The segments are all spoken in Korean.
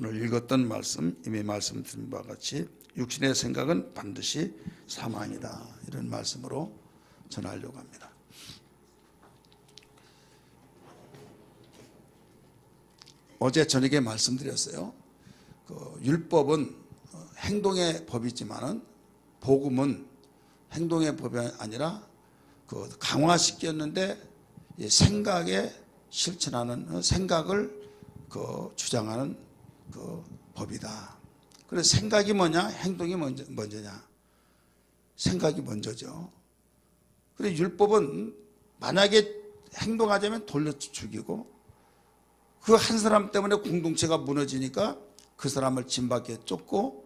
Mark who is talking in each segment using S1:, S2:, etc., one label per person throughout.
S1: 오늘 읽었던 말씀, 이미 말씀드린 바와 같이 육신의 생각은 반드시 사망이다, 이런 말씀으로 전하려고 합니다. 어제 저녁에 말씀드렸어요. 율법은 행동의 법이지만은 복음은 행동의 법이 아니라 강화시켰는데 생각에 실천하는, 생각을 주장하는 법이다. 그래서 생각이 뭐냐, 행동이 먼저냐? 생각이 먼저죠. 그래서 율법은 만약에 행동하자면 돌려 죽이고, 그 한 사람 때문에 공동체가 무너지니까 그 사람을 진밖에 쫓고,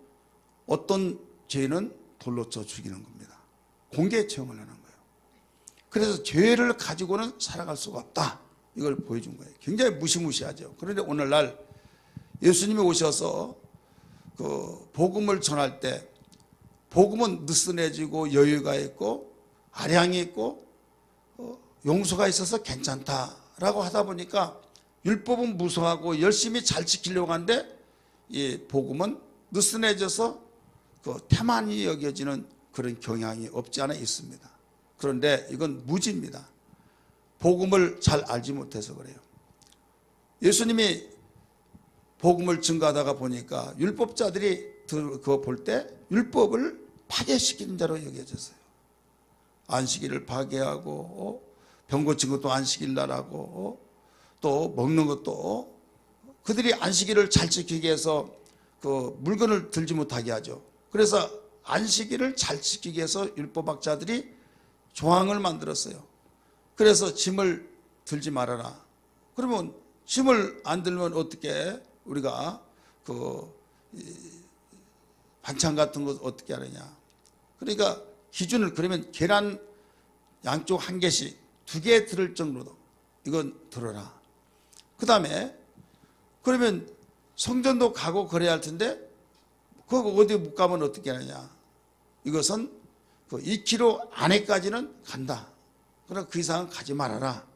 S1: 어떤 죄는 돌로 쳐 죽이는 겁니다. 공개 처형을 하는 거예요. 그래서 죄를 가지고는 살아갈 수가 없다, 이걸 보여준 거예요. 굉장히 무시무시하죠. 그런데 오늘날 예수님이 오셔서 복음을 전할 때, 복음은 느슨해지고 여유가 있고 아량이 있고 용서가 있어서 괜찮다라고 하다 보니까 율법은 무서워하고 열심히 잘 지키려고 하는데, 이 복음은 느슨해져서 태만히 여겨지는 그런 경향이 없지 않아 있습니다. 그런데 이건 무지입니다. 복음을 잘 알지 못해서 그래요. 예수님이 복음을 증거하다가 보니까 율법자들이 그거 볼 때 율법을 파괴시키는 자로 여겨졌어요. 안식일을 파괴하고, 병 고친 것도 안식일 날하고, 또 먹는 것도 그들이 안식일을 잘 지키기 위해서 물건을 들지 못하게 하죠. 그래서 안식일을 잘 지키기 위해서 율법학자들이 조항을 만들었어요. 그래서 짐을 들지 말아라. 그러면 짐을 안 들면 어떻게 우리가 반찬 같은 거 어떻게 하느냐. 그러니까 기준을, 그러면 계란 양쪽 한 개씩 2개 들을 정도로 이건 들어라. 그 다음에 그러면 성전도 가고 그래야 할 텐데 그거 어디 못 가면 어떻게 하느냐. 이것은 2km 안에까지는 간다. 그러나 그 이상은 가지 말아라.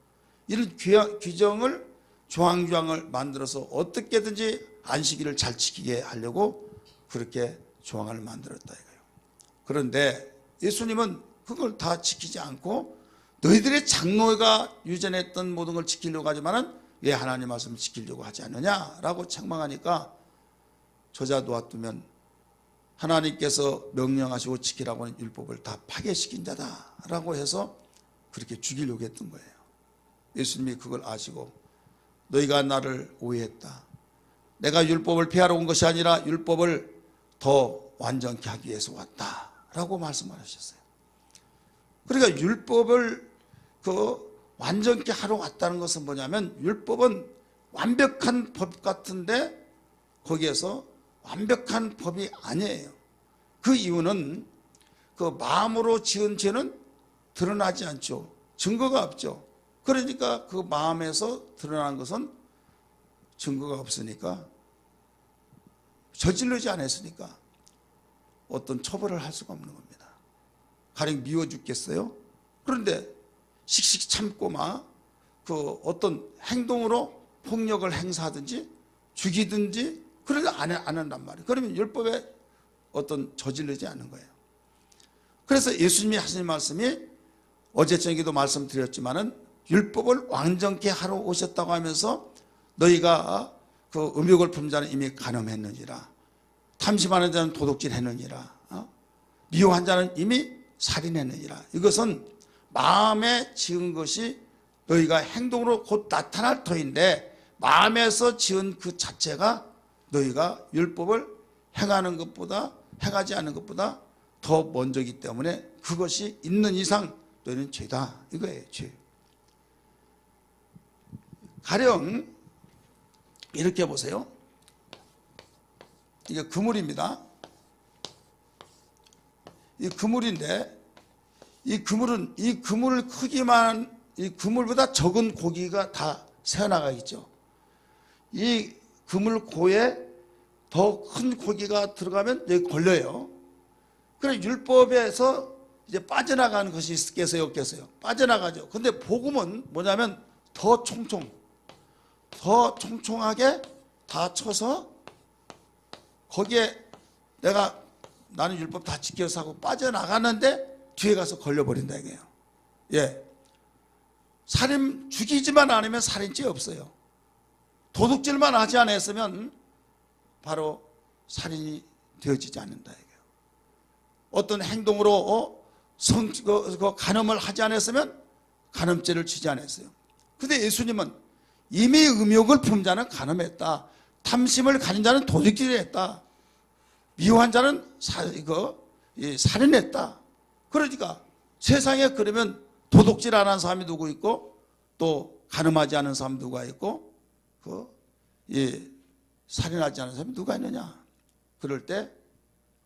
S1: 이런 규정을, 조항을 만들어서 어떻게든지 안식일을 잘 지키게 하려고 그렇게 조항을 만들었다 이거예요. 그런데 예수님은 그걸 다 지키지 않고 너희들의 장로가 유전했던 모든 걸 지키려고 하지만은 왜 하나님 말씀을 지키려고 하지 않느냐라고 책망하니까, 저자 놓아두면 하나님께서 명령하시고 지키라고 하는 율법을 다 파괴시킨 자다라고 해서 그렇게 죽이려고 했던 거예요. 예수님이 그걸 아시고 너희가 나를 오해했다. 내가 율법을 폐하러 온 것이 아니라 율법을 더 완전케 하기 위해서 왔다라고 말씀하셨어요. 그러니까 율법을 완전케 하러 왔다는 것은 뭐냐면, 율법은 완벽한 법 같은데 거기에서 완벽한 법이 아니에요. 그 이유는 마음으로 지은 죄는 드러나지 않죠. 증거가 없죠. 그러니까 그 마음에서 드러난 것은 증거가 없으니까, 저지르지 않았으니까 어떤 처벌을 할 수가 없는 겁니다. 가령 미워 죽겠어요? 그런데 씩씩 참고 어떤 행동으로 폭력을 행사하든지 죽이든지 그러지 안 한단 말이에요. 그러면 율법에 어떤 저지르지 않는 거예요. 그래서 예수님이 하신 말씀이, 어제 저녁에도 말씀드렸지만은 율법을 완전케 하러 오셨다고 하면서 너희가 음욕을 품는 자는 이미 간음했느니라, 탐심하는 자는 도둑질했느니라, 미워한 자는 이미 살인했느니라. 이것은 마음에 지은 것이 너희가 행동으로 곧 나타날 터인데, 마음에서 지은 그 자체가 너희가 율법을 행하지 않는 것보다 더 먼저이기 때문에 그것이 있는 이상 너희는 죄다, 이거예요. 죄. 가령 이렇게 보세요. 이게 그물입니다. 이 그물인데, 이 그물 크기만, 이 그물보다 적은 고기가 다 새어나가겠죠. 이 그물고에 더 큰 고기가 들어가면 여기 걸려요. 그래, 율법에서 이제 빠져나가는 것이 있겠어요, 없겠어요? 빠져나가죠. 근데 복음은 뭐냐면 더 총총하게 다 쳐서 거기에 나는 율법 다 지켜서 하고 빠져나가는데 뒤에 가서 걸려버린다 이거예요. 예. 살인 죽이지만 않으면 살인죄 없어요. 도둑질만 하지 않았으면 바로 살인이 되어지지 않는다 이거예요. 어떤 행동으로 간음을 하지 않았으면 간음죄를 지지 않았어요. 근데 예수님은 이미 음욕을 품은 자는 간음했다. 탐심을 가진 자는 도둑질을 했다. 미워한 자는 살인했다. 그러니까 세상에 그러면 도둑질 안 하는 사람이 누구 있고 또 간음하지 않은 사람이 누가 있고 살인하지 않은 사람이 누가 있느냐. 그럴 때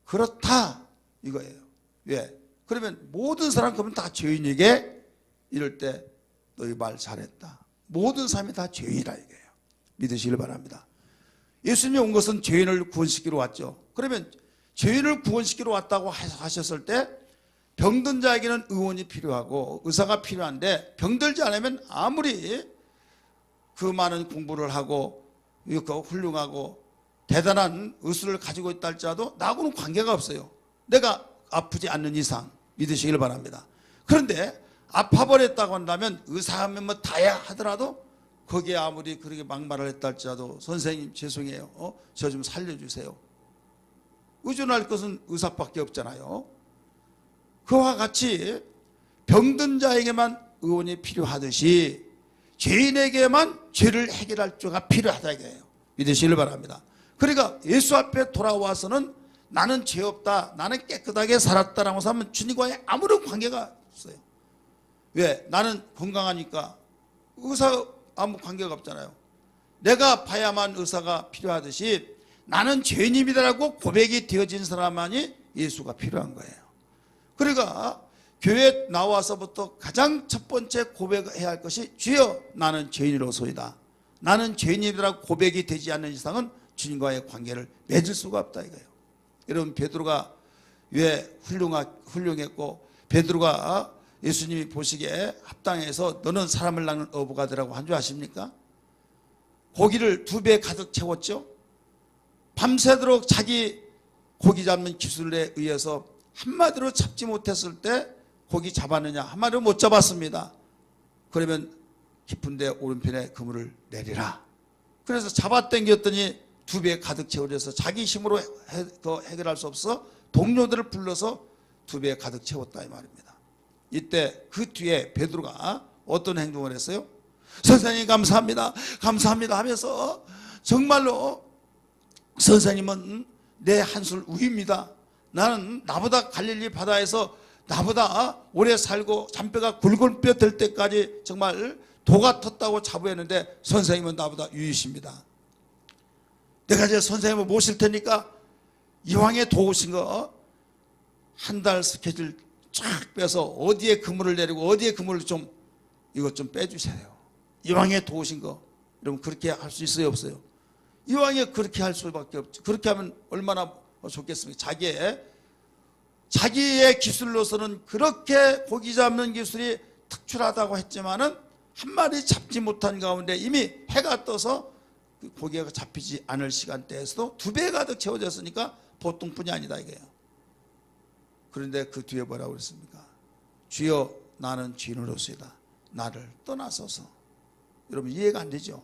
S1: 그렇다 이거예요. 왜? 그러면 모든 사람 그러면 다 죄인에게 이럴 때 너희 말 잘했다. 모든 사람이 다 죄인이라 이거예요. 믿으시길 바랍니다. 예수님이 온 것은 죄인을 구원시키러 왔죠. 그러면 죄인을 구원시키러 왔다고 하셨을 때 병든 자에게는 의원이 필요하고 의사가 필요한데 병들지 않으면 아무리 그 많은 공부를 하고 훌륭하고 대단한 의술을 가지고 있다 할지라도 나하고는 관계가 없어요. 내가 아프지 않는 이상 믿으시길 바랍니다. 그런데 아파버렸다고 한다면 의사하면 뭐 다야 하더라도 거기에 아무리 그렇게 막말을 했다 할지라도 선생님 죄송해요. 저 좀 살려주세요. 의존할 것은 의사밖에 없잖아요. 그와 같이 병든 자에게만 의원이 필요하듯이 죄인에게만 죄를 해결할 자가 필요하다 이거예요. 믿으시길 바랍니다. 그러니까 예수 앞에 돌아와서는 나는 죄 없다, 나는 깨끗하게 살았다라고 하면 주님과의 아무런 관계가 없어요. 왜? 나는 건강하니까 의사 아무 관계가 없잖아요. 내가 아파야만 의사가 필요하듯이 나는 죄인입니다라고 고백이 되어진 사람만이 예수가 필요한 거예요. 그러니까 교회에 나와서부터 가장 첫 번째 고백해야 할 것이 주여 나는 죄인으로소이다. 나는 죄인이라고 고백이 되지 않는 이상은 주님과의 관계를 맺을 수가 없다 이거예요. 여러분 베드로가 왜 훌륭했고 베드로가 예수님이 보시기에 합당해서 너는 사람을 낳는 어부가 되라고 한 줄 아십니까? 고기를 2배 가득 채웠죠. 밤새도록 자기 고기 잡는 기술에 의해서 한마디로 잡지 못했을 때 고기 잡았느냐? 한마디로 못 잡았습니다. 그러면 깊은데 오른편에 그물을 내리라. 그래서 잡아당겼더니 2배 가득 채워져서 자기 힘으로 해결할 수 없어 동료들을 불러서 2배 가득 채웠다 이 말입니다. 이때 그 뒤에 베드로가 어떤 행동을 했어요? 선생님 감사합니다. 감사합니다 하면서 정말로 선생님은 내 한술 우입니다. 나는 나보다 갈릴리 바다에서 나보다 오래 살고 잔뼈가 굵은 뼈 될 때까지 정말 도가 텄다고 자부했는데 선생님은 나보다 유이십니다. 내가 이제 선생님을 모실 테니까 이왕에 도우신 거 한 달 스케줄 쫙 빼서 어디에 그물을 내리고 어디에 그물을 좀 이것 좀 빼주세요. 이왕에 도우신 거. 여러분 그렇게 할 수 있어요 없어요? 이왕에 그렇게 할 수밖에 없죠. 그렇게 하면 얼마나 좋겠습니까? 자기의 기술로서는 그렇게 고기 잡는 기술이 특출하다고 했지만은 한 마리 잡지 못한 가운데 이미 해가 떠서 그 고기가 잡히지 않을 시간대에서도 2배 가득 채워졌으니까 보통뿐이 아니다 이게요. 그런데 그 뒤에 뭐라고 그랬습니까? 주여 나는 죄인으로소이다. 나를 떠나소서. 여러분 이해가 안 되죠?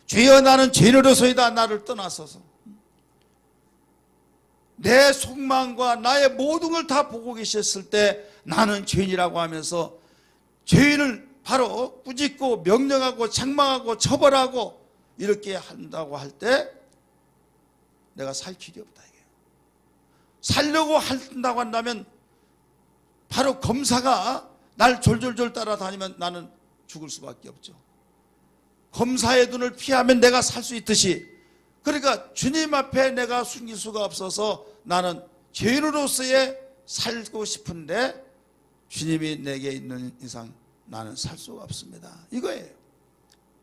S1: 주여 나는 죄인으로소이다. 나를 떠나소서. 내 속망과 나의 모든 걸 다 보고 계셨을 때 나는 죄인이라고 하면서 죄인을 바로 꾸짖고 명령하고 책망하고 처벌하고 이렇게 한다고 할 때 내가 살 길이 없다 이게요. 살려고 한다고 한다면 바로 검사가 날 졸졸졸 따라다니면 나는 죽을 수밖에 없죠. 검사의 눈을 피하면 내가 살 수 있듯이 그러니까 주님 앞에 내가 숨길 수가 없어서 나는 죄인으로서의 살고 싶은데 주님이 내게 있는 이상 나는 살 수가 없습니다. 이거예요.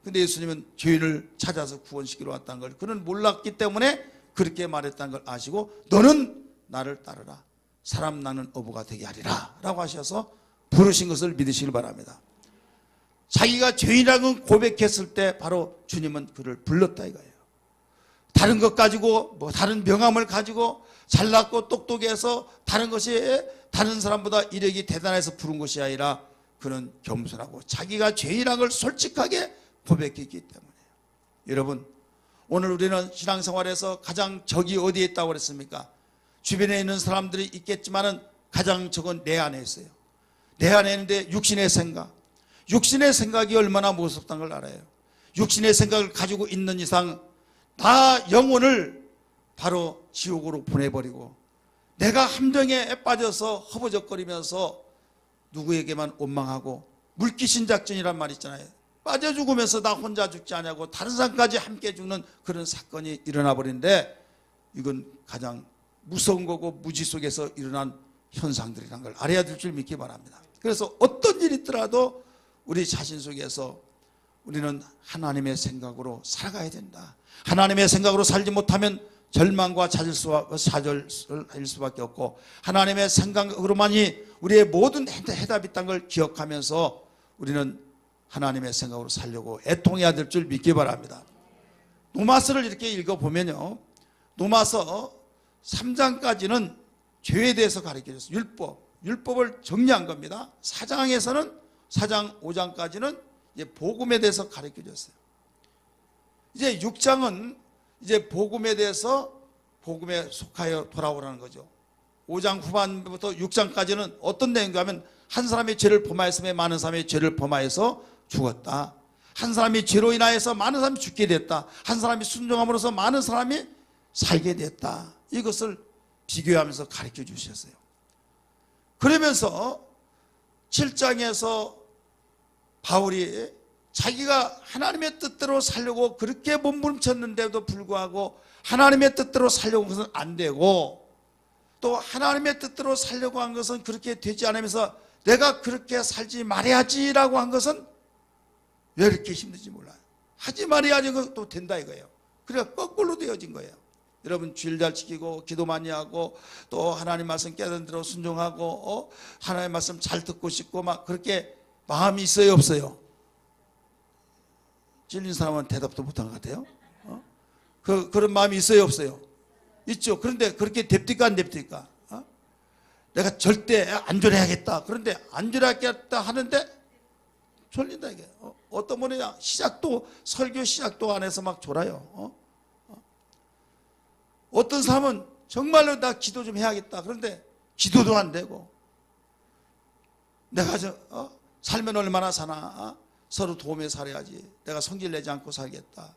S1: 근데 예수님은 죄인을 찾아서 구원시키러 왔다는 걸 그는 몰랐기 때문에 그렇게 말했다는 걸 아시고 너는 나를 따르라. 사람 낳는 어부가 되게 하리라 라고 하셔서 부르신 것을 믿으시길 바랍니다. 자기가 죄인이라고 고백했을 때 바로 주님은 그를 불렀다 이거예요. 다른 것 가지고 뭐 다른 명함을 가지고 잘났고 똑똑해서 다른 것이 다른 사람보다 이력이 대단해서 부른 것이 아니라 그는 겸손하고 자기가 죄인한 걸 솔직하게 고백했기 때문이에요. 여러분, 오늘 우리는 신앙생활에서 가장 적이 어디에 있다고 그랬습니까? 주변에 있는 사람들이 있겠지만은 가장 적은 내 안에 있어요. 내 안에 있는데 육신의 생각이 얼마나 무섭다는 걸 알아요. 육신의 생각을 가지고 있는 이상 나 영혼을 바로 지옥으로 보내버리고 내가 함정에 빠져서 허버적거리면서 누구에게만 원망하고 물귀신 작전이란 말 있잖아요. 빠져 죽으면서 나 혼자 죽지 않냐고 다른 사람까지 함께 죽는 그런 사건이 일어나 버리는데 이건 가장 무서운 거고 무지 속에서 일어난 현상들이란 걸 알아야 될 줄 믿기 바랍니다. 그래서 어떤 일이 있더라도 우리 자신 속에서 우리는 하나님의 생각으로 살아가야 된다. 하나님의 생각으로 살지 못하면 절망과 좌절일 수밖에 없고 하나님의 생각으로만이 우리의 모든 해답이 있다는 걸 기억하면서 우리는 하나님의 생각으로 살려고 애통해야 될 줄 믿기 바랍니다. 노마서를 이렇게 읽어보면요, 노마서 3장까지는 죄에 대해서 가르쳐줬어요. 율법을 정리한 겁니다. 4장 5장까지는 이제 복음에 대해서 가르쳐줬어요. 이제 6장은 이제 복음에 대해서 복음에 속하여 돌아오라는 거죠. 5장 후반부터 6장까지는 어떤 내용인가 하면 한 사람이 죄를 범하였음에 많은 사람이 죄를 범하여서 죽었다. 한 사람이 죄로 인하여서 많은 사람이 죽게 됐다. 한 사람이 순종함으로써 많은 사람이 살게 됐다. 이것을 비교하면서 가르쳐 주셨어요. 그러면서 7장에서 바울이 자기가 하나님의 뜻대로 살려고 그렇게 몸부림쳤는데도 불구하고 하나님의 뜻대로 살려고 한 것은 안 되고 또 하나님의 뜻대로 살려고 한 것은 그렇게 되지 않으면서 내가 그렇게 살지 말아야지라고 한 것은 왜 이렇게 힘든지 몰라요. 하지 말아야지 또 된다 이거예요. 그러니까 거꾸로 되어진 거예요. 여러분, 주일 잘 지키고 기도 많이 하고 또 하나님 말씀 깨닫는 대로 순종하고 하나님 말씀 잘 듣고 싶고 막 그렇게 마음이 있어요 없어요? 찔린 사람은 대답도 못한 것 같아요. 그런 마음이 있어요 없어요? 있죠. 그런데 그렇게 됩니까 안 됩니까? 내가 절대 안 졸아야겠다. 그런데 안 졸아야겠다 하는데 졸린다 이게. 어떤 분이 설교 시작도 안 해서 막 졸아요. 어떤 사람은 정말로 나 기도 좀 해야겠다. 그런데 기도도 안 되고 내가 살면 얼마나 사나? 서로 도우며 살아야지. 내가 성질 내지 않고 살겠다.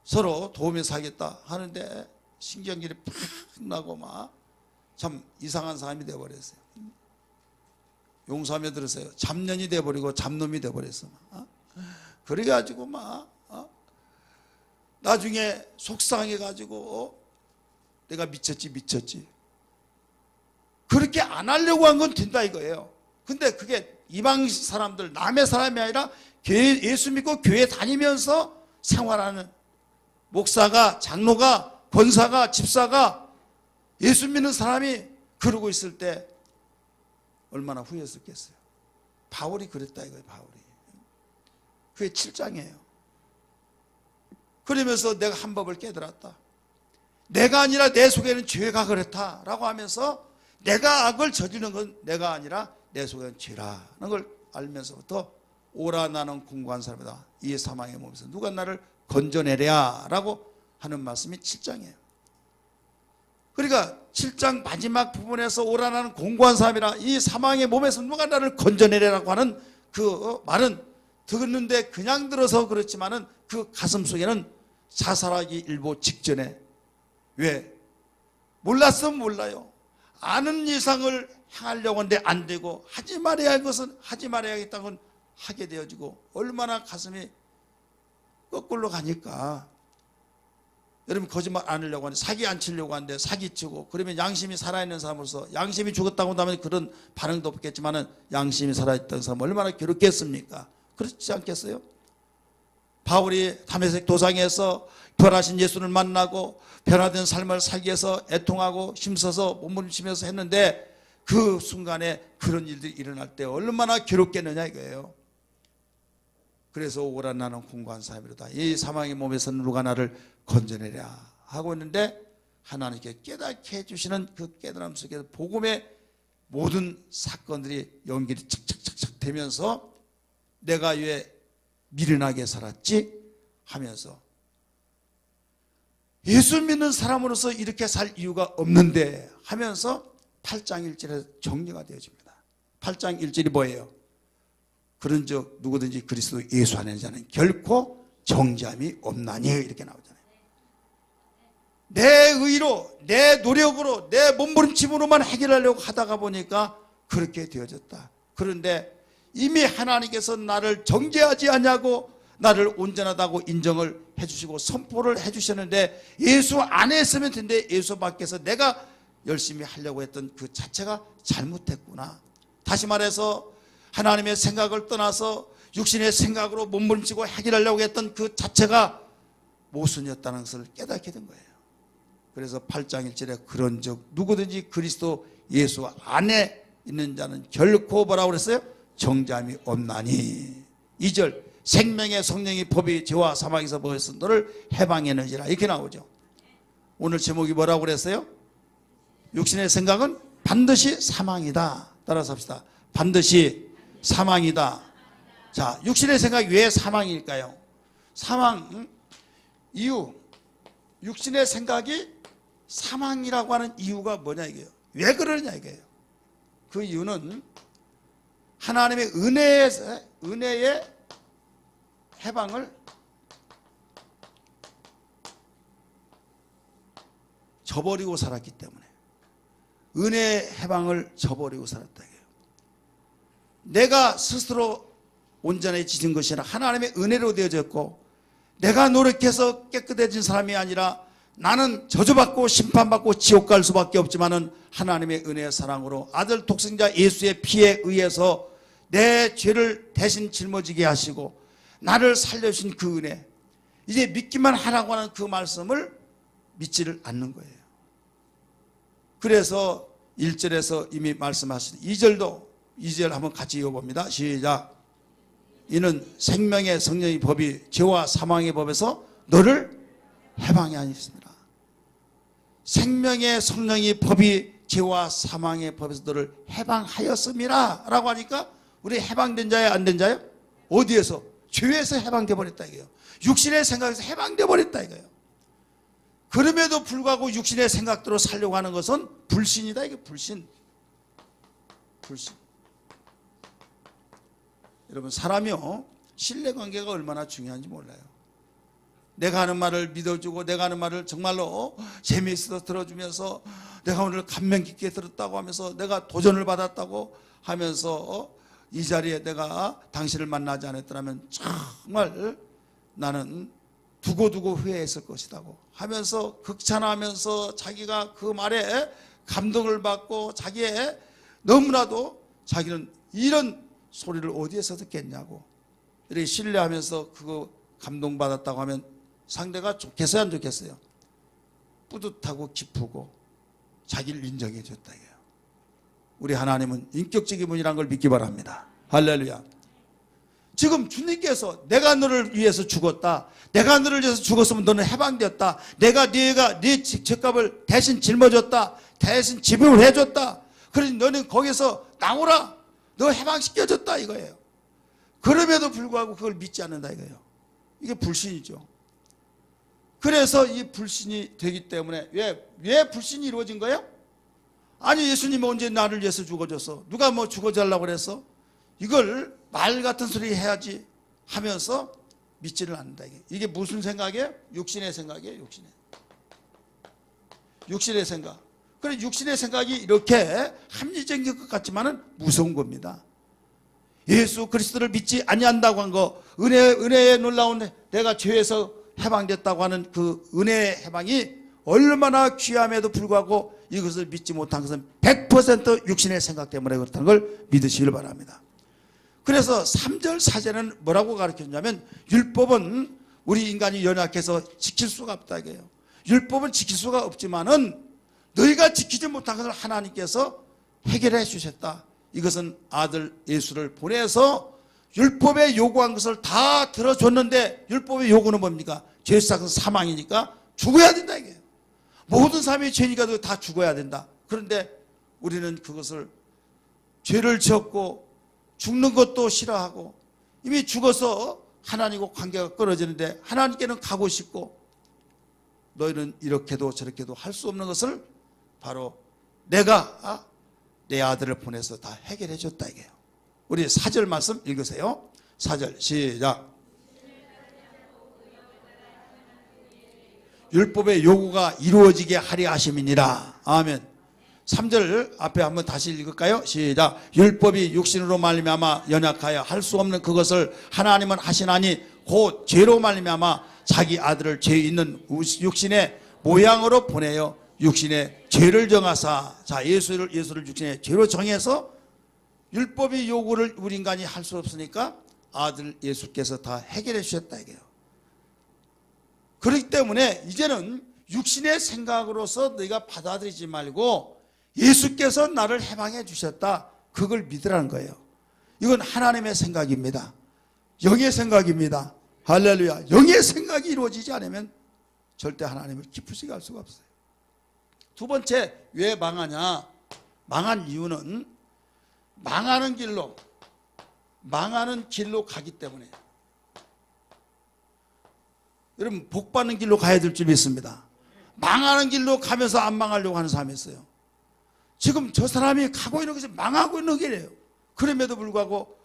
S1: 서로 도우며 살겠다 하는데 신경질이 팍 나고 막 참 이상한 사람이 되어버렸어요. 용서하며 들으세요. 잡년이 되어버리고 잡놈이 되어버렸어. 그래가지고 막 나중에 속상해가지고 내가 미쳤지. 그렇게 안 하려고 한 건 된다 이거예요. 근데 그게 이방 사람들, 남의 사람이 아니라 예수 믿고 교회 다니면서 생활하는 목사가, 장로가, 권사가, 집사가 예수 믿는 사람이 그러고 있을 때 얼마나 후회했겠어요. 바울이 그랬다 이거예요. 바울이. 그게 7장이에요. 그러면서 내가 한 법을 깨달았다. 내가 아니라 내 속에는 죄가 그렇다라고 하면서 내가 악을 저지르는 건 내가 아니라 내 속에는 죄라는 걸 알면서부터 오라 나는 공고한 사람이다. 이 사망의 몸에서 누가 나를 건져내랴 라고 하는 말씀이 7장이에요. 그러니까 7장 마지막 부분에서 오라 나는 공고한 사람이라 이 사망의 몸에서 누가 나를 건져내랴라고 하는 그 말은 듣는데 그냥 들어서 그렇지만은 그 가슴 속에는 자살하기 일보 직전에 왜? 몰랐으면 몰라요. 아는 이상을 행하려고 하는데 안 되고 하지 말아야 할 것은 하지 말아야겠다는 건 하게 되어지고 얼마나 가슴이 거꾸로 가니까 여러분 거짓말 안 하려고 하는데 사기 안 치려고 하는데 사기치고 그러면 양심이 살아있는 사람으로서 양심이 죽었다고 하면 그런 반응도 없겠지만 양심이 살아있던 사람은 얼마나 괴롭겠습니까? 그렇지 않겠어요? 바울이 다메섹 도상에서 부활하신 예수를 만나고 변화된 삶을 살기 위해서 애통하고 힘써서 몸부림치면서 했는데 그 순간에 그런 일들이 일어날 때 얼마나 괴롭겠느냐 이거예요. 그래서 오라 나는 공고한 사람이로다. 이 사망의 몸에서 누가 나를 건져내랴 하고 있는데 하나님께 깨닫게 해주시는 그 깨달음 속에서 복음의 모든 사건들이 연결이 착착착착 되면서 내가 왜 미련하게 살았지 하면서 예수 믿는 사람으로서 이렇게 살 이유가 없는데 하면서 8장 1절에 정리가 되어집니다. 8장 1절이 뭐예요? 그런즉 누구든지 그리스도 예수 안에 있는 자는 결코 정죄함이 없나니 이렇게 나오잖아요. 내 의로 내 노력으로 내 몸부림침으로만 해결하려고 하다가 보니까 그렇게 되어졌다. 그런데 이미 하나님께서 나를 정죄하지 않냐고 나를 온전하다고 인정을 해주시고 선포를 해주셨는데 예수 안에 있으면 된대 예수 밖에서 내가 열심히 하려고 했던 그 자체가 잘못했구나. 다시 말해서 하나님의 생각을 떠나서 육신의 생각으로 몸부림치고 해결하려고 했던 그 자체가 모순이었다는 것을 깨닫게 된 거예요. 그래서 8장 1절에 그런즉 누구든지 그리스도 예수 안에 있는 자는 결코 뭐라고 그랬어요? 정죄함이 없나니. 2절 생명의 성령의 법이 죄와 사망에서 벗어서 너를 해방했느니라 이렇게 나오죠. 오늘 제목이 뭐라고 그랬어요? 육신의 생각은 반드시 사망이다. 따라서 합시다. 반드시 사망이다. 자, 육신의 생각이 왜 사망일까요? 사망 이유, 육신의 생각이 사망이라고 하는 이유가 뭐냐 이게요. 왜 그러냐 이게요. 그 이유는 하나님의 은혜의 해방을 저버리고 살았기 때문에 은혜의 해방을 저버리고 살았다 이게요. 내가 스스로 온전해지는 것이 아니라 하나님의 은혜로 되어졌고 내가 노력해서 깨끗해진 사람이 아니라 나는 저주받고 심판받고 지옥 갈 수밖에 없지만은 하나님의 은혜의 사랑으로 아들 독생자 예수의 피에 의해서 내 죄를 대신 짊어지게 하시고 나를 살려주신 그 은혜, 이제 믿기만 하라고 하는 그 말씀을 믿지를 않는 거예요. 그래서 1절에서 이미 말씀하신 2절도 2절 한번 같이 읽어봅니다. 시작. 이는 생명의 성령의 법이 죄와 사망의 법에서 너를 해방해 하셨습니다. 생명의 성령의 법이 죄와 사망의 법에서 너를 해방하였습니다 라고 하니까 우리 해방된 자예요, 안 된 자예요? 어디에서? 죄에서 해방돼 버렸다 이거예요. 육신의 생각에서 해방돼 버렸다 이거예요. 그럼에도 불구하고 육신의 생각대로 살려고 하는 것은 불신이다. 이게 불신. 여러분 사람이요 신뢰관계가 얼마나 중요한지 몰라요. 내가 하는 말을 믿어주고 내가 하는 말을 정말로 재미있어서 들어주면서 내가 오늘 감명 깊게 들었다고 하면서 내가 도전을 받았다고 하면서 이 자리에 내가 당신을 만나지 않았더라면 정말 나는 두고두고 후회했을 것이라고 하면서 극찬하면서 자기가 그 말에 감동을 받고 자기의 너무나도 자기는 이런 소리를 어디에서 듣겠냐고 이렇게 신뢰하면서 그거 감동받았다고 하면 상대가 좋겠어요, 안 좋겠어요? 뿌듯하고 기쁘고 자기를 인정해 줬다 이거예요. 우리 하나님은 인격적인 분이라는 걸 믿기 바랍니다. 할렐루야. 지금 주님께서 내가 너를 위해서 죽었다. 내가 너를 위해서 죽었으면 너는 해방되었다. 내가 네 죄값을 대신 짊어졌다. 대신 지불을 해줬다. 그러니 너는 거기서 나오라. 너 해방시켜줬다 이거예요. 그럼에도 불구하고 그걸 믿지 않는다 이거예요. 이게 불신이죠. 그래서 이 불신이 되기 때문에 왜 불신이 이루어진 거예요? 아니 예수님이 언제 나를 위해서 죽어줬어? 누가 뭐 죽어달라고 그랬어? 이걸 말 같은 소리 해야지 하면서 믿지를 않는다. 이게 무슨 생각이에요? 육신의 생각이에요. 육신의 생각. 그래 육신의 생각이 이렇게 합리적인 것 같지만은 무서운 겁니다. 예수 그리스도를 믿지 아니한다고 한 거, 은혜의 놀라운 내가 죄에서 해방됐다고 하는 그 은혜의 해방이 얼마나 귀함에도 불구하고 이것을 믿지 못한 것은 100% 육신의 생각 때문에 그렇다는 걸 믿으시길 바랍니다. 그래서 3절 4절은 뭐라고 가르쳐주냐면 율법은 우리 인간이 연약해서 지킬 수가 없다 이거예요. 율법은 지킬 수가 없지만은 너희가 지키지 못한 것을 하나님께서 해결해 주셨다. 이것은 아들 예수를 보내서 율법에 요구한 것을 다 들어줬는데 율법의 요구는 뭡니까? 죄사건 사망이니까 죽어야 된다 이거예요. 모든 사람이 죄니까 다 죽어야 된다. 그런데 우리는 그것을 죄를 지었고 죽는 것도 싫어하고 이미 죽어서 하나님과 관계가 끊어지는데 하나님께는 가고 싶고 너희는 이렇게도 저렇게도 할 수 없는 것을 바로 내가 내 아들을 보내서 다 해결해 줬다 이게요. 우리 4절 말씀 읽으세요. 4절 시작. 율법의 요구가 이루어지게 하려 하심이니라. 아멘. 3절 앞에 한번 다시 읽을까요? 시작. 율법이 육신으로 말미암아 연약하여 할 수 없는 그것을 하나님은 하시나니 곧 죄로 말미암아 자기 아들을 죄 있는 육신의 모양으로 보내어 육신의 죄를 정하사, 자 예수를 육신의 죄로 정해서 율법의 요구를 우리 인간이 할 수 없으니까 아들 예수께서 다 해결해 주셨다 이게요. 그렇기 때문에 이제는 육신의 생각으로서 너희가 받아들이지 말고 예수께서 나를 해방해 주셨다. 그걸 믿으라는 거예요. 이건 하나님의 생각입니다. 영의 생각입니다. 할렐루야. 영의 생각이 이루어지지 않으면 절대 하나님을 기쁘시게 할 수가 없어요. 두 번째, 왜 망하냐? 망한 이유는 망하는 길로 가기 때문에. 여러분 복받는 길로 가야 될 줄 믿습니다. 망하는 길로 가면서 안 망하려고 하는 사람이 있어요. 지금 저 사람이 가고 있는 것이 망하고 있는 길이에요. 그럼에도 불구하고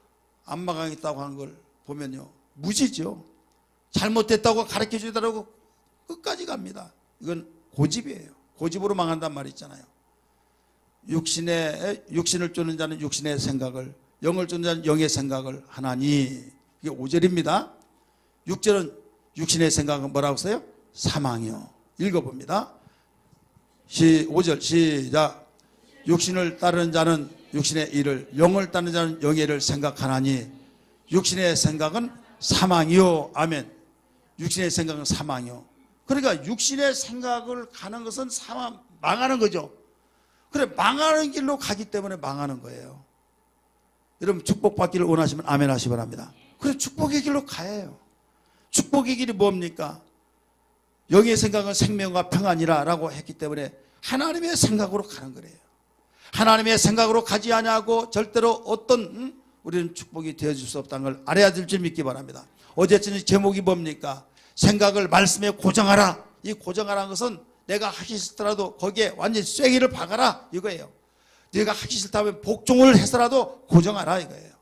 S1: 안 망하겠다고 하는 걸 보면요, 무지죠. 잘못됐다고 가르쳐 주더라고 끝까지 갑니다. 이건 고집이에요. 고집으로 망한단 말이 있잖아요. 육신을 쫓는 자는 육신의 생각을, 영을 쫓는 자는 영의 생각을 하나니. 이게 5절입니다. 6절은 육신의 생각은 뭐라고 써요? 사망이요. 읽어봅니다. 5절 시작. 육신을 따르는 자는 육신의 일을, 영을 따르는 자는 영의 일을 생각하나니 육신의 생각은 사망이요. 아멘. 육신의 생각은 사망이요. 그러니까 육신의 생각을 가는 것은 망하는 거죠. 그래, 망하는 길로 가기 때문에 망하는 거예요. 여러분 축복받기를 원하시면 아멘 하시 바랍니다. 그래, 축복의 길로 가야 해요. 축복의 길이 뭡니까? 영의 생각은 생명과 평안이라 라고 했기 때문에 하나님의 생각으로 가는 거예요. 하나님의 생각으로 가지 아니하고 절대로 어떤 우리는 축복이 되어줄 수 없다는 걸 알아야 될 줄 믿기 바랍니다. 어제 제목이 뭡니까? 생각을 말씀에 고정하라. 이 고정하라는 것은 내가 하기 싫더라도 거기에 완전히 쐐기를 박아라 이거예요. 네가 하기 싫다면 복종을 해서라도 고정하라 이거예요.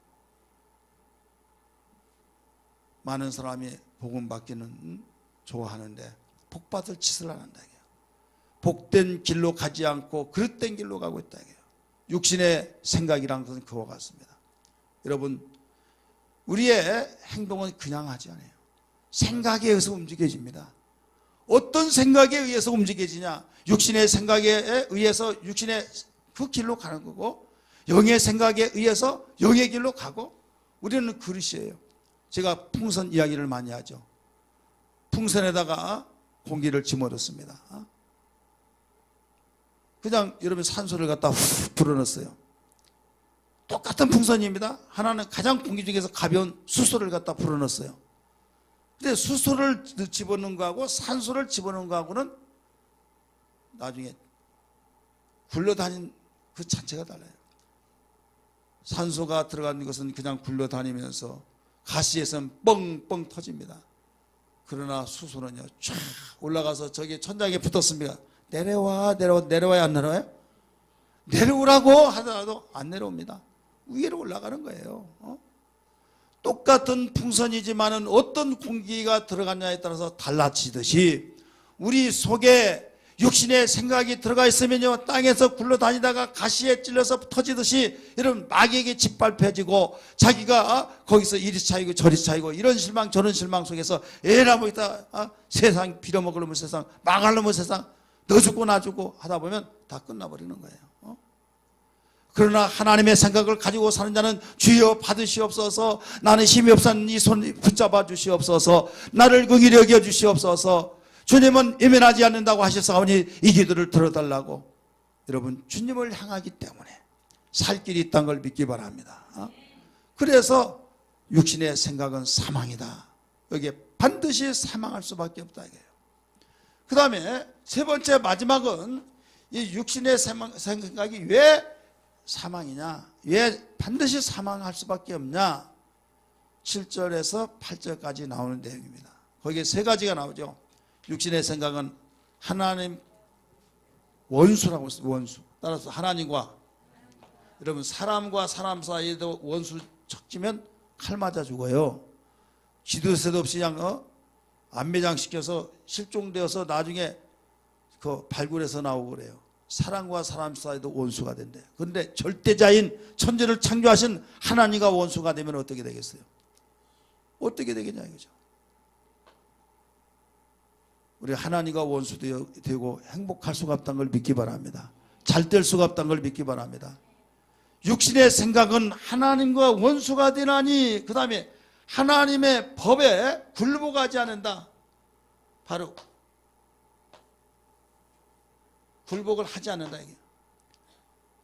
S1: 많은 사람이 복음 받기는 좋아하는데 복받을 짓을 안 한다. 복된 길로 가지 않고 그릇된 길로 가고 있다. 육신의 생각이란 것은 그와 같습니다. 여러분, 우리의 행동은 그냥 하지 않아요. 생각에 의해서 움직여집니다. 어떤 생각에 의해서 움직여지냐? 육신의 생각에 의해서 육신의 그 길로 가는 거고, 영의 생각에 의해서 영의 길로 가고, 우리는 그릇이에요. 제가 풍선 이야기를 많이 하죠. 풍선에다가 공기를 집어넣습니다. 그냥 여러분 산소를 갖다 훅 불어넣었어요. 똑같은 풍선입니다. 하나는 가장 공기 중에서 가벼운 수소를 갖다 불어넣었어요. 근데 수소를 집어넣은 거하고 산소를 집어넣은 거하고는 나중에 굴러다닌 그 자체가 달라요. 산소가 들어간 것은 그냥 굴러다니면서 가시에서는 뻥뻥 터집니다. 그러나 수소는요 쫙 올라가서 저기 천장에 붙었습니다. 내려와야 안 내려와요? 내려오라고 하더라도 안 내려옵니다. 위로 올라가는 거예요. 똑같은 풍선이지만은 어떤 공기가 들어갔냐에 따라서 달라지듯이 우리 속에 육신의 생각이 들어가 있으면요 땅에서 굴러다니다가 가시에 찔려서 터지듯이 이런 마귀에게 짓밟혀지고 자기가 거기서 이리 차이고 저리 차이고 이런 실망 저런 실망 속에서 에라 뭐 있다 세상 빌어먹을 놈의 세상 망할 놈의 세상 너 죽고 나 죽고 하다 보면 다 끝나버리는 거예요. 그러나 하나님의 생각을 가지고 사는 자는 주여 받으시옵소서, 나는 힘이 없사는 이 손 붙잡아 주시옵소서, 나를 긍휼히 여겨 주시옵소서, 주님은 이면하지 않는다고 하셨사오니 이 기도를 들어달라고. 여러분 주님을 향하기 때문에 살 길이 있다는 걸 믿기 바랍니다. 그래서 육신의 생각은 사망이다. 여기에 반드시 사망할 수밖에 없다 이거예요. 그 다음에 세 번째 마지막은 이 육신의 생각이 왜 사망이냐, 왜 반드시 사망할 수밖에 없냐, 7절에서 8절까지 나오는 내용입니다. 거기에 세 가지가 나오죠. 육신의 생각은 하나님 원수라고 했어요. 원수. 따라서 하나님과, 여러분 사람과 사람 사이에도 원수 척지면 칼 맞아 죽어요. 지도 새도 없이 그냥 안매장시켜서 실종되어서 나중에 그 발굴해서 나오고 그래요. 사람과 사람 사이도 원수가 된대요. 그런데 절대자인 천지를 창조하신 하나님과 원수가 되면 어떻게 되겠어요? 어떻게 되겠냐 이거죠. 우리 하나님과 원수 되고 행복할 수가 없다는 걸 믿기 바랍니다. 잘 될 수가 없다는 걸 믿기 바랍니다. 육신의 생각은 하나님과 원수가 되나니, 그 다음에 하나님의 법에 굴복하지 않는다. 바로 굴복을 하지 않는다 이게.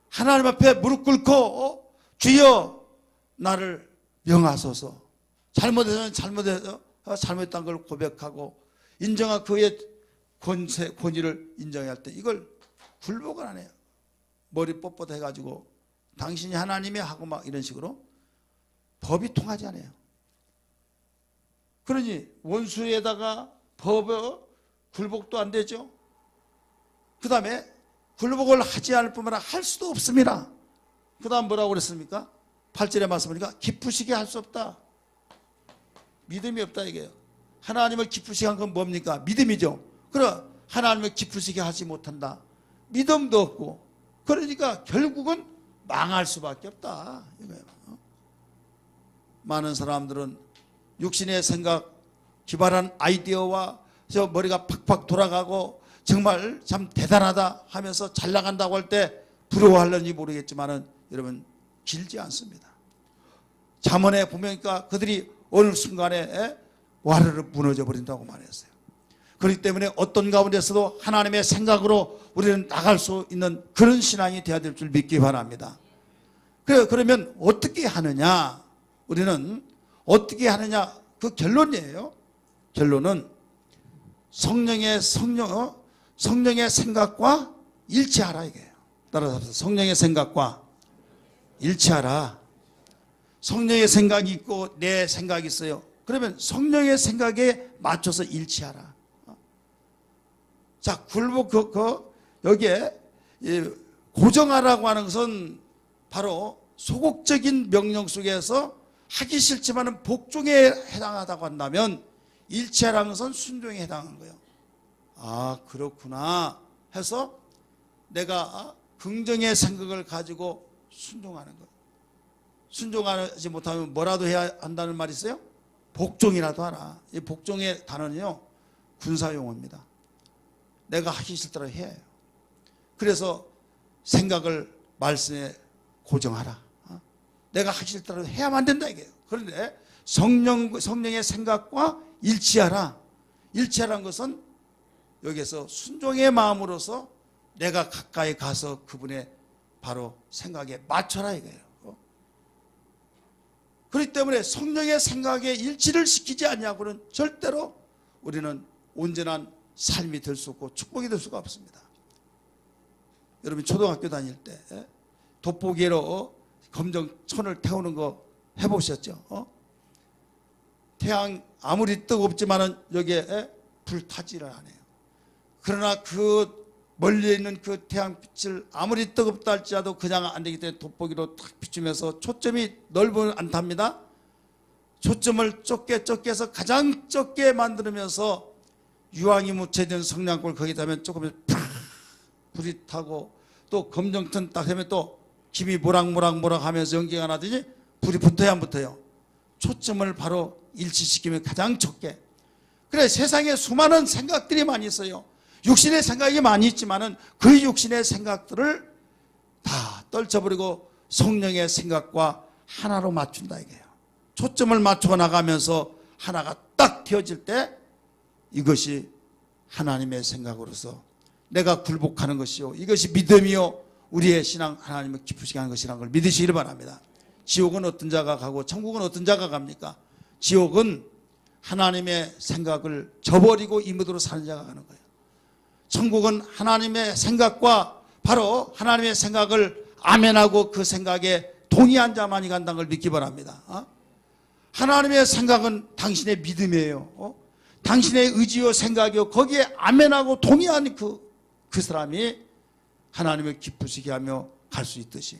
S1: 하나님 앞에 무릎 꿇고 주여 나를 명하소서. 잘못해서 잘못했다는 걸 고백하고 인정한 그의 권위를 인정할 때 이걸 굴복을 안 해요. 머리 뻣뻣 해가지고 당신이 하나님이 하고 막 이런 식으로 법이 통하지 않아요. 그러니 원수에다가 법에 굴복도 안 되죠. 그 다음에 굴복을 하지 않을 뿐만 아니라 할 수도 없습니다. 그 다음 뭐라고 그랬습니까? 8절에 말씀하니까 기쁘시게 할 수 없다. 믿음이 없다 이게요. 하나님을 기쁘시게 한 건 뭡니까? 믿음이죠. 그럼 하나님을 기쁘시게 하지 못한다. 믿음도 없고, 그러니까 결국은 망할 수밖에 없다 이거예요. 많은 사람들은 육신의 생각, 기발한 아이디어와 저 머리가 팍팍 돌아가고 정말 참 대단하다 하면서 잘 나간다고 할 때 부러워하려는지 모르겠지만은 여러분 길지 않습니다. 잠언에 보니까 그들이 어느 순간에 와르르 무너져 버린다고 말했어요. 그렇기 때문에 어떤 가운데서도 하나님의 생각으로 우리는 나갈 수 있는 그런 신앙이 되어야 될 줄 믿기 바랍니다. 그러면 어떻게 하느냐? 우리는 어떻게 하느냐? 그 결론이에요. 결론은 성령의 생각과 일치하라 이게요. 따라서 성령의 생각과 일치하라. 성령의 생각이 있고 내 생각이 있어요. 그러면 성령의 생각에 맞춰서 일치하라. 자, 굴복 여기에 고정하라고 하는 것은 바로 소극적인 명령 속에서 하기 싫지만은 복종에 해당하다고 한다면, 일치하라는 것은 순종에 해당한 거예요. 아, 그렇구나 해서 내가 긍정의 생각을 가지고 순종하는 거예요. 순종하지 못하면 뭐라도 해야 한다는 말이 있어요? 복종이라도 하라. 이 복종의 단어는요, 군사용어입니다. 내가 하기 싫더라 해야 해요. 그래서 생각을 말씀에 고정하라. 내가 하기 싫더라도 해야만 된다 이게요. 그런데 성령의 생각과 일치하라. 일치하라는 것은 여기에서 순종의 마음으로서 내가 가까이 가서 그분의 바로 생각에 맞춰라 이거예요. 그렇기 때문에 성령의 생각에 일치를 시키지 않냐고는 절대로 우리는 온전한 삶이 될 수 없고 축복이 될 수가 없습니다. 여러분 초등학교 다닐 때 돋보기로 검정천을 태우는 거 해보셨죠? 태양 아무리 뜨겁지만은 여기에 불 타지를 안 해요. 그러나 그 멀리 있는 그 태양빛을 아무리 뜨겁다 할지라도 그냥 안 되기 때문에 돋보기로 탁 비추면서 초점이 넓으면 안 탑니다. 초점을 좁게 해서 가장 적게 만들면서 유황이 묻혀진 성냥불 거기다 하면 조금 팍 불이 타고, 또 검정천 딱 하면 또 김이 모락모락 하면서 연기가 나더니 불이 붙어야 안 붙어요. 초점을 바로 일치시키면 가장 적게. 그래, 세상에 수많은 생각들이 많이 있어요. 육신의 생각이 많이 있지만은 그 육신의 생각들을 다 떨쳐버리고 성령의 생각과 하나로 맞춘다 이게요. 초점을 맞춰 나가면서 하나가 딱 되어질 때 이것이 하나님의 생각으로서 내가 굴복하는 것이요, 이것이 믿음이요, 우리의 신앙 하나님을 기쁘시게 하는 것이라는 걸 믿으시기를 바랍니다. 지옥은 어떤 자가 가고 천국은 어떤 자가 갑니까? 지옥은 하나님의 생각을 저버리고 이 무도로 사는 자가 가는 거예요. 천국은 하나님의 생각과 바로 하나님의 생각을 아멘하고 그 생각에 동의한 자만이 간다는 걸 믿기 바랍니다. 하나님의 생각은 당신의 믿음이에요. 당신의 의지요 생각이요 거기에 아멘하고 동의한 그 사람이 하나님을 기쁘시게 하며 갈 수 있듯이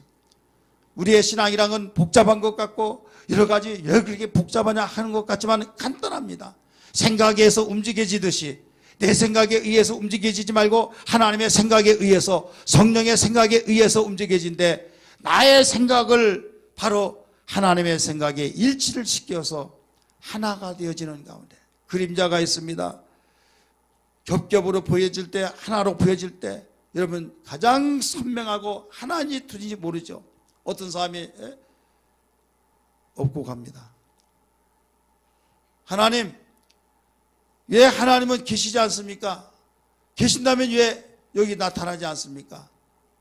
S1: 우리의 신앙이란 복잡한 것 같고 여러 가지 왜 그렇게 복잡하냐 하는 것 같지만 간단합니다. 생각에서 움직여지듯이 내 생각에 의해서 움직여지지 말고 하나님의 생각에 의해서 성령의 생각에 의해서 움직여진데 나의 생각을 바로 하나님의 생각에 일치를 시켜서 하나가 되어지는 가운데 그림자가 있습니다. 겹겹으로 보여질 때 하나로 보여질 때 여러분 가장 선명하고 하나인지 둘인지 모르죠. 어떤 사람이 업고 갑니다. 하나님 왜 하나님은 계시지 않습니까? 계신다면 왜 여기 나타나지 않습니까?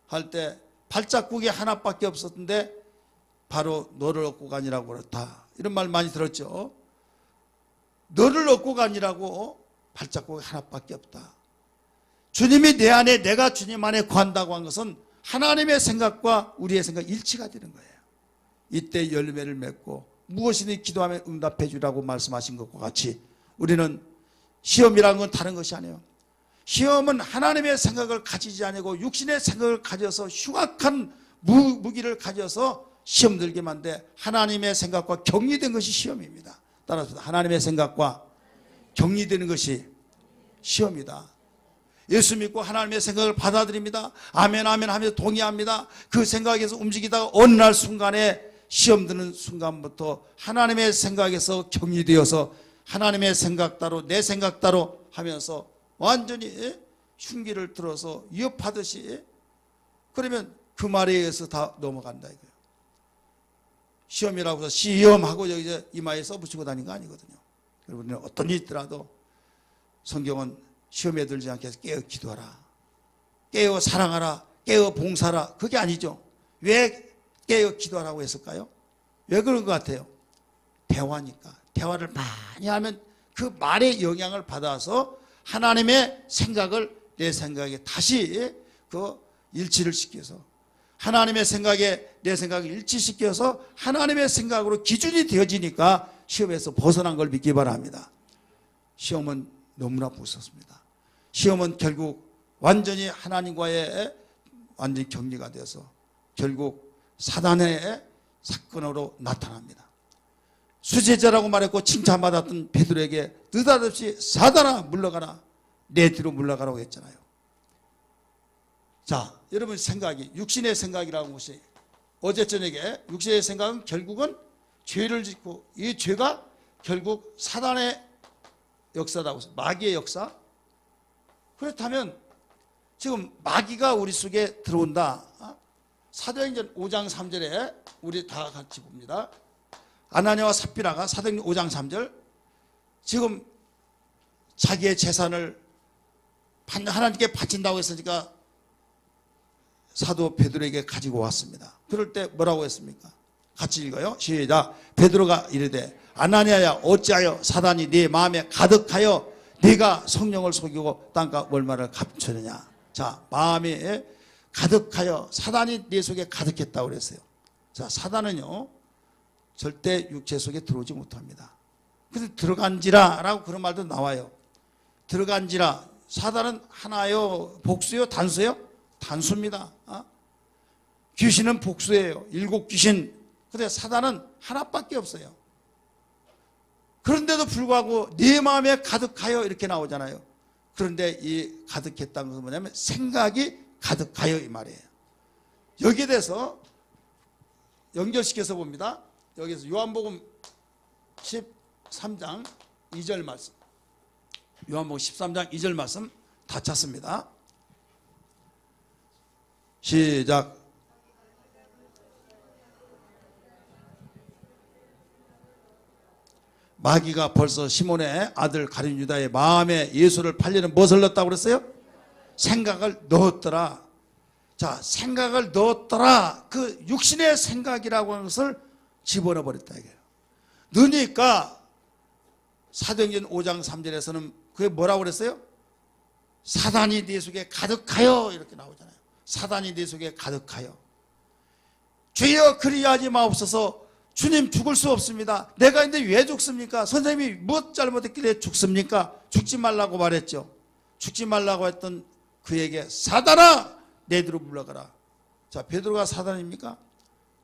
S1: 할 때 발자국이 하나밖에 없었는데 바로 너를 얻고 가니라고 그렇다. 이런 말 많이 들었죠. 너를 얻고 가니라고 발자국이 하나밖에 없다. 주님이 내 안에 내가 주님 안에 거한다고 한 것은 하나님의 생각과 우리의 생각 일치가 되는 거예요. 이때 열매를 맺고 무엇이든 기도하면 응답해 주라고 말씀하신 것과 같이 우리는 시험이라는 건 다른 것이 아니에요. 시험은 하나님의 생각을 가지지 아니고 육신의 생각을 가져서 흉악한 무기를 가져서 시험 들게 만데 하나님의 생각과 격리된 것이 시험입니다. 따라서 하나님의 생각과 격리되는 것이 시험이다. 예수 믿고 하나님의 생각을 받아들입니다. 아멘 아멘 하면서 동의합니다. 그 생각에서 움직이다가 어느 날 순간에 시험 드는 순간부터 하나님의 생각에서 격리되어서 하나님의 생각 따로 내 생각 따로 하면서 완전히 흉기를 들어서 위협하듯이 그러면 그 말에 의해서 다 넘어간다 이거예요. 시험이라고 해서 시험하고 여기 이마에 써붙이고 다니는 거 아니거든요. 여러분은 어떤 일이 있더라도 성경은 시험에 들지 않게 해서 깨어 기도하라. 깨어 사랑하라. 깨어 봉사하라. 그게 아니죠. 왜 깨어 기도하라고 했을까요? 왜 그런 것 같아요? 대화니까. 대화를 많이 하면 그 말의 영향을 받아서 하나님의 생각을 내 생각에 다시 그 일치를 시켜서 하나님의 생각에 내 생각을 일치시켜서 하나님의 생각으로 기준이 되어지니까 시험에서 벗어난 걸 믿기 바랍니다. 시험은 너무나 무섭습니다. 시험은 결국 완전히 하나님과의 완전히 격리가 돼서 결국 사단의 사건으로 나타납니다. 수제자라고 말했고 칭찬받았던 베드로에게 느닷없이 사단아 물러가라 내 뒤로 물러가라고 했잖아요. 자, 여러분 생각이 육신의 생각이라고 하는 것이 어제 저녁에 육신의 생각은 결국은 죄를 짓고 이 죄가 결국 사단의 역사라고 해서 마귀의 역사. 그렇다면 지금 마귀가 우리 속에 들어온다. 사도행전 5장 3절에 우리 다 같이 봅니다. 아나니아와 삽비라가 사도행전 5장 3절 지금 자기의 재산을 하나님께 바친다고 했으니까 사도 베드로에게 가지고 왔습니다. 그럴 때 뭐라고 했습니까? 같이 읽어요. 시작. 베드로가 이르되 아나니아야 어찌하여 사단이 네 마음에 가득하여 네가 성령을 속이고 땅과 월말을 감추느냐. 자, 마음에 가득하여 사단이 네 속에 가득했다고 그랬어요. 자, 사단은요 절대 육체 속에 들어오지 못합니다. 그래서 들어간지라 라고 그런 말도 나와요. 들어간지라. 사단은 하나요 복수요 단수요? 단수입니다. 귀신은 복수예요. 7 귀신. 근데 사단은 하나밖에 없어요. 그런데도 불구하고 네 마음에 가득하여 이렇게 나오잖아요. 그런데 이 가득했다는 것은 뭐냐면 생각이 가득하여 이 말이에요. 여기에 대해서 연결시켜서 봅니다. 여기서 요한복음 13장 2절 말씀. 요한복음 13장 2절 말씀 다 찾습니다. 시작. 마귀가 벌써 시몬의 아들 가룟 유다의 마음에 예수를 팔리는 무엇을 넣었다고 그랬어요? 생각을 넣었더라. 자, 생각을 넣었더라. 그 육신의 생각이라고 하는 것을 집어넣어 버렸다 이거예요. 넣으니까 사도행전 5장 3절에서는 그게 뭐라고 그랬어요? 사단이 네 속에 가득하여 이렇게 나오잖아요. 사단이 네 속에 가득하여. 주여 그리하지 마옵소서. 주님 죽을 수 없습니다. 내가 근데 왜 죽습니까? 선생님이 무엇 잘못했길래 죽습니까? 죽지 말라고 말했죠. 죽지 말라고 했던 그에게 사단아 내 뒤로 물러가라. 자, 베드로가 사단입니까?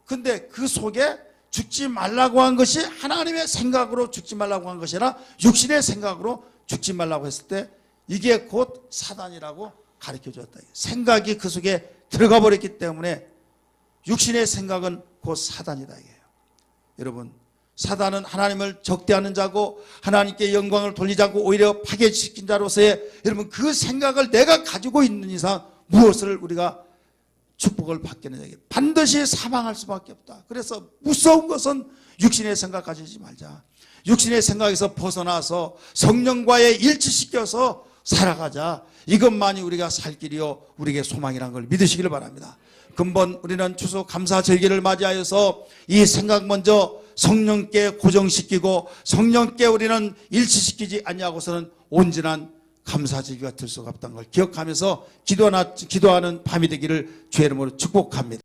S1: 근데 그 속에 죽지 말라고 한 것이 하나님의 생각으로 죽지 말라고 한 것이 아니라 육신의 생각으로 죽지 말라고 했을 때 이게 곧 사단이라고 가르쳐 주었다. 생각이 그 속에 들어가 버렸기 때문에 육신의 생각은 곧 사단이다 이게요. 여러분, 사단은 하나님을 적대하는 자고 하나님께 영광을 돌리자고 오히려 파괴시킨 자로서의 여러분 그 생각을 내가 가지고 있는 이상 무엇을 우리가 축복을 받겠느냐. 반드시 사망할 수밖에 없다. 그래서 무서운 것은 육신의 생각 가지지 말자. 육신의 생각에서 벗어나서 성령과의 일치시켜서 살아가자. 이것만이 우리가 살 길이요 우리에게 소망이라는 걸 믿으시기를 바랍니다. 근본 우리는 추수 감사 절기를 맞이하여서 이 생각 먼저 성령께 고정시키고 성령께 우리는 일치시키지 아니하고서는 온전한 감사 절기가 될 수가 없다는 걸 기억하면서 기도하는 밤이 되기를 주의 이름으로 축복합니다.